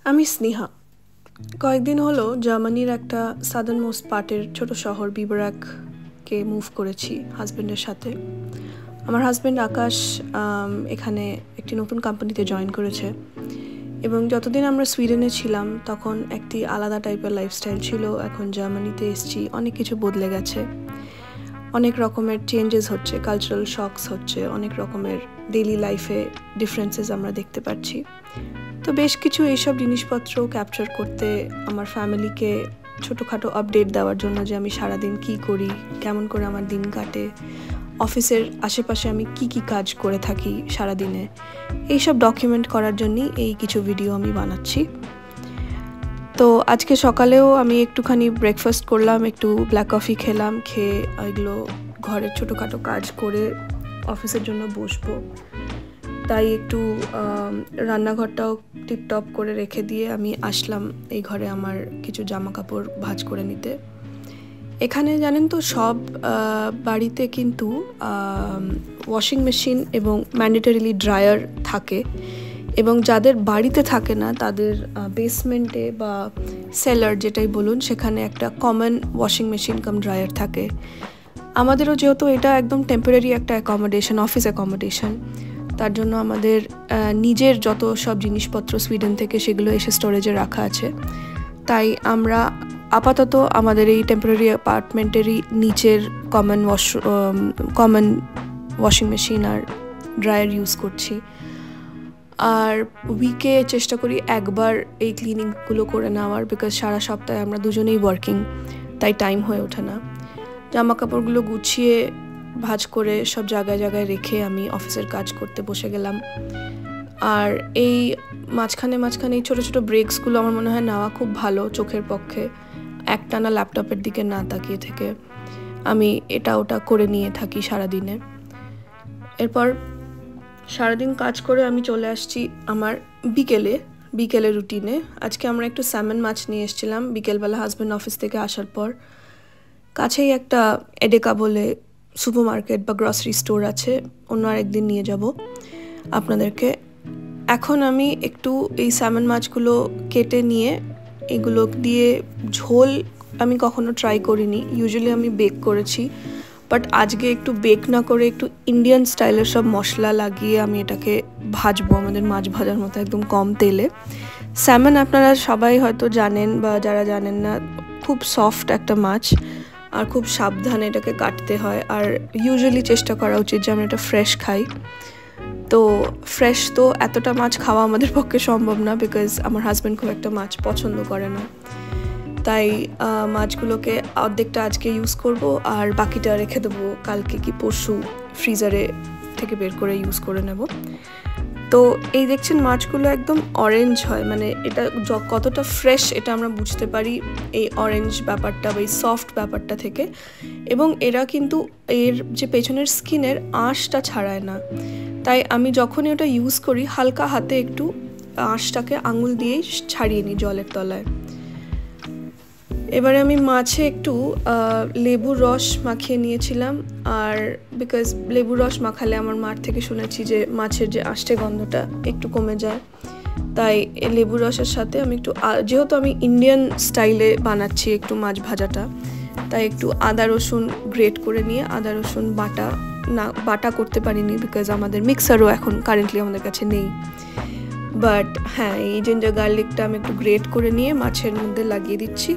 আমি স্নেহা। কয়েকদিন হলো জার্মানির একটা সাদার্ন মোস্ট পার্টের ছোট শহর বিবরাককে মুভ করেছি হাজব্যান্ডের সাথে। আমার হাজব্যান্ড আকাশ এখানে একটি নতুন কোম্পানিতে জয়েন করেছে এবং যতদিন আমরা সুইডেনে ছিলাম তখন একটি আলাদা টাইপের লাইফস্টাইল ছিল। এখন জার্মানিতে এসেছি, অনেক কিছু বদলে গেছে, অনেক রকমের চেঞ্জেস হচ্ছে, কালচারাল শকস হচ্ছে, অনেক রকমের ডেইলি লাইফে ডিফারেন্সেস আমরা দেখতে পাচ্ছি। তো বেশ কিছু এইসব জিনিসপত্র ক্যাপচার করতে, আমার ফ্যামিলিকে ছোটোখাটো আপডেট দেওয়ার জন্য যে আমি সারাদিন কী করি, কেমন করে আমার দিন কাটে, অফিসের আশেপাশে আমি কি কাজ করে থাকি সারাদিনে, এইসব ডকুমেন্ট করার জন্যই এই কিছু ভিডিও আমি বানাচ্ছি। তো আজকে সকালেও আমি একটুখানি ব্রেকফাস্ট করলাম, একটু ব্ল্যাক কফি খেলাম, খেয়ে এগুলো ঘরের ছোটোখাটো কাজ করে অফিসের জন্য বসবো। তাই একটু রান্নাঘরটাও টিপটপ করে রেখে দিয়ে আমি আসলাম এই ঘরে আমার কিছু জামা কাপড় ভাঁজ করে নিতে। এখানে জানেন তো সব বাড়িতে কিন্তু ওয়াশিং মেশিন এবং ম্যান্ডেটরিলি ড্রায়ার থাকে, এবং যাদের বাড়িতে থাকে না তাদের বেসমেন্টে বা সেলার যেটাই বলুন সেখানে একটা কমন ওয়াশিং মেশিন কাম ড্রায়ার থাকে। আমাদেরও যেহেতু এটা একদম টেম্পোরারি একটা অ্যাকোমোডেশন, অফিস অ্যাকোমোডেশন, তার জন্য আমাদের নিজের যত সব জিনিসপত্র সুইডেন থেকে সেগুলো এসে স্টোরেজে রাখা আছে। তাই আমরা আপাতত আমাদের এই টেম্পোরারি অ্যাপার্টমেন্টেরই নিচের কমন ওয়াশিং মেশিন আর ড্রায়ার ইউজ করছি। আর উইকে চেষ্টা করি একবার এই ক্লিনিংগুলো করে নেওয়ার, বিকজ সারা সপ্তাহে আমরা দুজনেই ওয়ার্কিং, তাই টাইম হয়ে ওঠে না। জামা কাপড়গুলো গুছিয়ে ভাঁজ করে সব জায়গায় জায়গায় রেখে আমি অফিসের কাজ করতে বসে গেলাম। আর এই মাঝখানে এই ছোটো ছোটো ব্রেকসগুলো আমার মনে হয় নেওয়া খুব ভালো চোখের পক্ষে। একটানা ল্যাপটপের দিকে না তাকিয়ে থেকে আমি এটা ওটা করে নিয়ে থাকি সারাদিনে। এরপর সারাদিন কাজ করে আমি চলে আসছি আমার বিকেলে রুটিনে। আজকে আমরা একটু স্যামন মাছ নিয়ে এসেছিলাম বিকেলবেলা হাজব্যান্ড অফিস থেকে আসার পর। কাছেই একটা এডেকা বলে সুপার মার্কেট বা গ্রসারি স্টোর আছে, অন্য আরেকদিন নিয়ে যাব আপনাদেরকে। এখন আমি একটু এই স্যামন মাছগুলো কেটে নিয়ে এগুলো দিয়ে ঝোল আমি কখনো ট্রাই করিনি, ইউজুয়ালি আমি বেক করেছি, বাট আজকে একটু বেক না করে একটু ইন্ডিয়ান স্টাইলের সব মশলা লাগিয়ে আমি এটাকে ভাজবো, আমাদের মাছ ভাজার মতো একদম কম তেলে। স্যামন আপনারা সবাই হয়তো জানেন, বা যারা জানেন না, খুব সফট একটা মাছ, আর খুব সাবধানে এটাকে কাটতে হয়। আর ইউজুয়ালি চেষ্টা করা উচিত যে আমরা এটা ফ্রেশ খাই। তো ফ্রেশ তো এতটা মাছ খাওয়া আমাদের পক্ষে সম্ভব না, বিকজ আমার হাজব্যান্ড খুব একটা মাছ পছন্দ করে না। তাই মাছগুলোকে অর্ধেকটা আজকে ইউজ করব আর বাকিটা রেখে দেবো কালকে কি পরশু ফ্রিজারে থেকে বের করে ইউজ করে নেব। তো এই দেখছেন মাছগুলো একদম অরেঞ্জ হয়, মানে এটা কতটা ফ্রেশ এটা আমরা বুঝতে পারি এই অরেঞ্জ ব্যাপারটা বা এই সফট ব্যাপারটা থেকে। এবং এরা কিন্তু এর যে পেছনের স্কিনের আঁশটা ছাড়ায় না, তাই আমি যখনই ওটা ইউজ করি হালকা হাতে একটু আঁশটাকে আঙুল দিয়েই ছাড়িয়ে নিই জলের তলায়। এবারে আমি মাছে একটু লেবুর রস মাখিয়ে নিয়েছিলাম, আর বিকজ লেবুর রস মাখালে আমার মার থেকে শুনেছি যে মাছের যে আষ্টে গন্ধটা একটু কমে যায়। তাই লেবুর রসের সাথে আমি একটু, যেহেতু আমি ইন্ডিয়ান স্টাইলে বানাচ্ছি একটু মাছ ভাজাটা, তাই একটু আদা রসুন গ্রেট করে নিয়ে, আদা রসুন বাটা করতে পারিনি বিকজ আমাদের মিক্সারও এখন কারেন্টলি আমাদের কাছে নেই, বাট হ্যাঁ এই জিঞ্জার গার্লিকটা আমি একটু গ্রেট করে নিয়ে মাছের মধ্যে লাগিয়ে দিচ্ছি।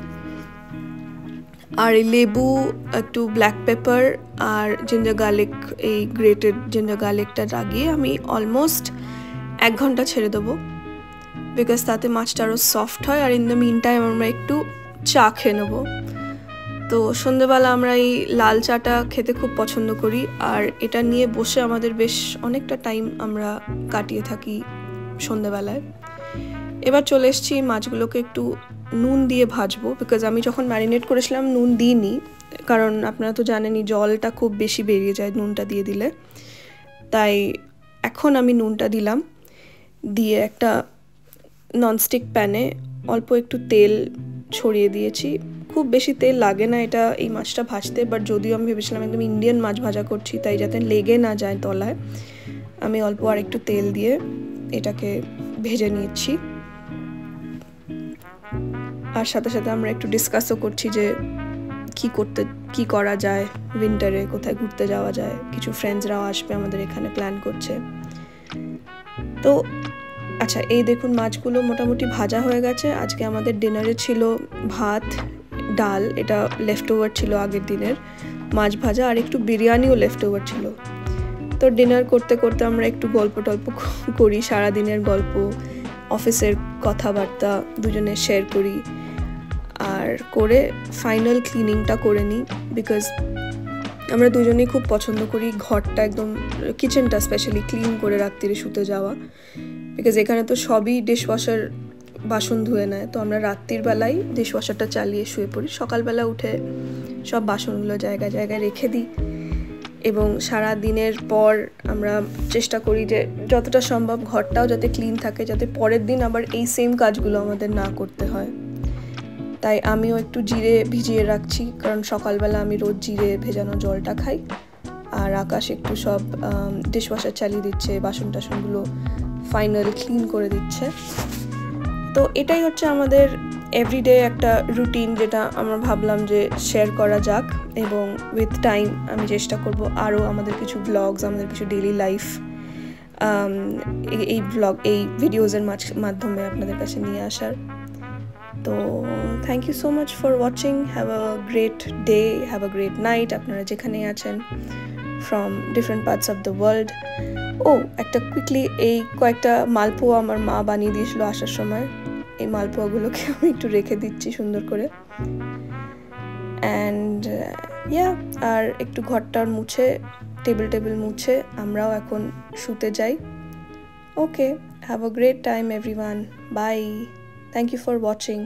আর এই লেবু, একটু ব্ল্যাক পেপার আর জিঞ্জার গার্লিক, এই গ্রেটেড জিঞ্জার গার্লিকটা লাগিয়ে আমি অলমোস্ট 1 ঘন্টা ছেড়ে দেবো, বিকজ তাতে মাছটা আরও সফট হয়। আর ইন দ্য মিন টাইম আমরা একটু চা খেয়ে নেবো। তো সন্ধেবেলা আমরা এই লাল চাটা খেতে খুব পছন্দ করি, আর এটা নিয়ে বসে আমাদের বেশ অনেকটা টাইম আমরা কাটিয়ে থাকি সন্ধেবেলায়। এবার চলে এসেছি মাছগুলোকে একটু নুন দিয়ে ভাজবো, বিকজ আমি যখন ম্যারিনেট করেছিলাম নুন দিইনি, কারণ আপনারা তো জানেনই জলটা খুব বেশি বেরিয়ে যায় নুনটা দিয়ে দিলে। তাই এখন আমি নুনটা দিলাম, দিয়ে একটা ননস্টিক প্যানে অল্প একটু তেল ছড়িয়ে দিয়েছি। খুব বেশি তেল লাগে না এটা এই মাছটা ভাজতে, বাট যদিও আমি ভেবেছিলাম একদম ইন্ডিয়ান মাছ ভাজা করছি, তাই যাতে লেগে না যায় তলায় আমি অল্প আর একটু তেল দিয়ে এটাকে ভেজে নিচ্ছি। আর সাথে সাথে আমরা একটু ডিসকাসও করছি যে কি করা যায় উইন্টারে, কোথায় ঘুরতে যাওয়া যায়। কিছু ফ্রেন্ডসরাও আসবে আমাদের এখানে, প্ল্যান করছে। তো আচ্ছা, এই দেখুন মাছগুলো মোটামুটি ভাজা হয়ে গেছে। আজকে আমাদের ডিনারে ছিল ভাত, ডাল, এটা লেফট ওভার ছিল আগের দিনের, মাছ ভাজা, আর একটু বিরিয়ানিও লেফট ওভার ছিল। তো ডিনার করতে করতে আমরা একটু গল্প টল্প করি, সারাদিনের গল্প, অফিসের কথাবার্তা দুজনে শেয়ার করি, আর করে ফাইনাল ক্লিনিংটা করে নিই। বিকজ আমরা দুজনেই খুব পছন্দ করি ঘরটা একদম, কিচেনটা স্পেশালি ক্লিন করে রাত্রিরে শুতে যাওয়া। বিকজ এখানে তো সবই ডিশওয়াশার বাসন ধুয়ে নেয়, তো আমরা রাত্রির বেলায় ডিশওয়াশারটা চালিয়ে শুয়ে পড়ি, সকালবেলা উঠে সব বাসনগুলো জায়গায় জায়গায় রেখে দিই। এবং সারা দিনের পর আমরা চেষ্টা করি যে যতটা সম্ভব ঘরটাও যাতে ক্লিন থাকে, যাতে পরের দিন আবার এই সেম কাজগুলো আমাদের না করতে হয়। তাই আমিও একটু জিরে ভিজিয়ে রাখছি, কারণ সকালবেলা আমি রোজ জিরে ভেজানো জলটা খাই। আর আকাশ একটু সব ডিশওয়াশার চালিয়ে দিচ্ছে, বাসন টাসনগুলো ফাইনাল ক্লিন করে দিচ্ছে। তো এটাই হচ্ছে আমাদের এভরিডে একটা রুটিন, যেটা আমরা ভাবলাম যে শেয়ার করা যাক। এবং উইথ টাইম আমি চেষ্টা করব আরও আমাদের কিছু ব্লগস, আমাদের কিছু ডেইলি লাইফ এই ভিডিওজের মাধ্যমে আপনাদের কাছে নিয়ে আসার। তো thank you so much for watching. Have a great day, have a great night, আপনারা যেখানেই আছেন from different parts of the world. একটা কুইকলি, এই কয়েকটা মালপোয়া আমার মা বানিয়ে দিয়েছিল আসার সময়, এই মালপোয়াগুলোকে আমি একটু রেখে দিচ্ছি সুন্দর করে। অ্যান্ড আর একটু ঘরটার মুছে, টেবিল মুছে আমরাও এখন শুতে যাই। Okay, have a great time everyone, bye, thank you for watching.